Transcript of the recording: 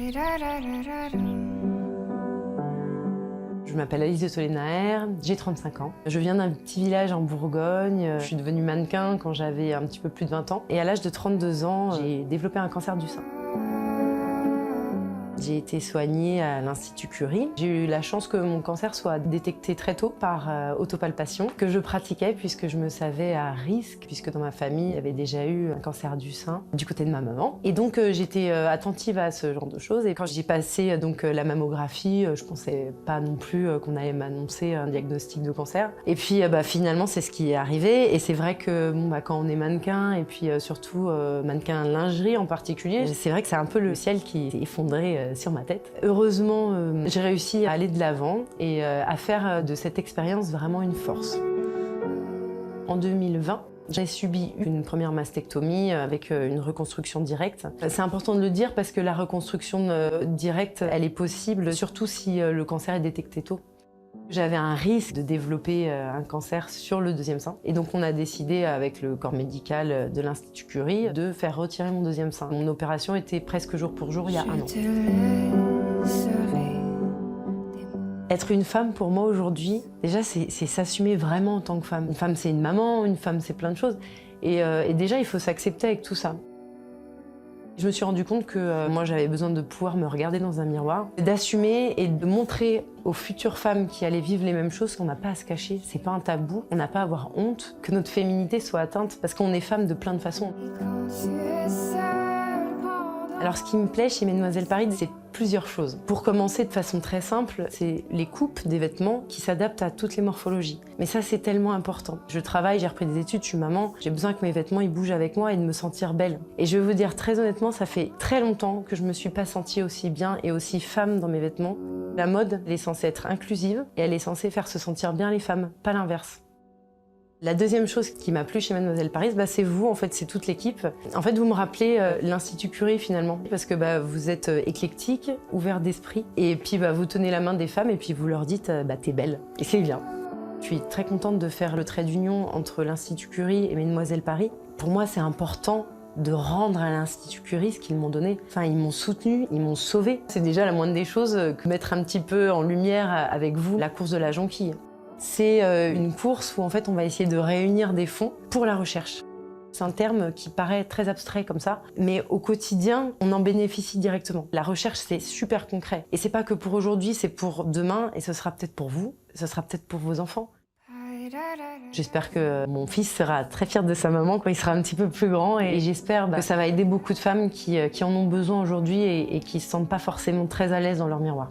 Je m'appelle Alice de Solenaer, j'ai 35 ans. Je viens d'un petit village en Bourgogne. Je suis devenue mannequin quand j'avais un petit peu plus de 20 ans. Et à l'âge de 32 ans, j'ai développé un cancer du sein. J'ai été soignée à l'Institut Curie. J'ai eu la chance que mon cancer soit détecté très tôt par autopalpation, que je pratiquais puisque je me savais à risque, puisque dans ma famille, il y avait déjà eu un cancer du sein du côté de ma maman. Et donc j'étais attentive à ce genre de choses. Et quand j'ai passé la mammographie, je pensais pas non plus qu'on allait m'annoncer un diagnostic de cancer. Et puis finalement, c'est ce qui est arrivé. Et c'est vrai que quand on est mannequin, et puis surtout mannequin lingerie en particulier, c'est vrai que c'est un peu le ciel qui s'est effondré sur ma tête. Heureusement, j'ai réussi à aller de l'avant et à faire de cette expérience vraiment une force. En 2020, j'ai subi une première mastectomie avec une reconstruction directe. C'est important de le dire parce que la reconstruction directe, elle est possible surtout si le cancer est détecté tôt. J'avais un risque de développer un cancer sur le deuxième sein. Et donc on a décidé avec le corps médical de l'Institut Curie de faire retirer mon deuxième sein. Mon opération était presque jour pour jour il y a un an. Être une femme pour moi aujourd'hui, déjà c'est s'assumer vraiment en tant que femme. Une femme c'est une maman, une femme c'est plein de choses. Et déjà il faut s'accepter avec tout ça. Je me suis rendu compte que moi j'avais besoin de pouvoir me regarder dans un miroir, d'assumer et de montrer aux futures femmes qui allaient vivre les mêmes choses qu'on n'a pas à se cacher. C'est pas un tabou, on n'a pas à avoir honte que notre féminité soit atteinte parce qu'on est femme de plein de façons. Alors ce qui me plaît chez Mesdemoiselles Paris, c'est plusieurs choses. Pour commencer de façon très simple, c'est les coupes des vêtements qui s'adaptent à toutes les morphologies. Mais ça c'est tellement important. Je travaille, j'ai repris des études, je suis maman, j'ai besoin que mes vêtements ils bougent avec moi et de me sentir belle. Et je vais vous dire très honnêtement, ça fait très longtemps que je me suis pas sentie aussi bien et aussi femme dans mes vêtements. La mode, elle est censée être inclusive et elle est censée faire se sentir bien les femmes, pas l'inverse. La deuxième chose qui m'a plu chez Mesdemoiselles Paris, c'est vous, en fait, c'est toute l'équipe. En fait, vous me rappelez l'Institut Curie, finalement, parce que vous êtes éclectique, ouvert d'esprit, et puis vous tenez la main des femmes et puis vous leur dites t'es belle. Et c'est bien. Je suis très contente de faire le trait d'union entre l'Institut Curie et Mesdemoiselles Paris. Pour moi, c'est important de rendre à l'Institut Curie ce qu'ils m'ont donné. Enfin, ils m'ont soutenue, ils m'ont sauvée. C'est déjà la moindre des choses que mettre un petit peu en lumière avec vous la course de la jonquille. C'est une course où en fait on va essayer de réunir des fonds pour la recherche. C'est un terme qui paraît très abstrait comme ça, mais au quotidien, on en bénéficie directement. La recherche, c'est super concret. Et c'est pas que pour aujourd'hui, c'est pour demain, et ce sera peut-être pour vous, ce sera peut-être pour vos enfants. J'espère que mon fils sera très fier de sa maman quand il sera un petit peu plus grand, et j'espère que ça va aider beaucoup de femmes qui en ont besoin aujourd'hui et qui ne se sentent pas forcément très à l'aise dans leur miroir.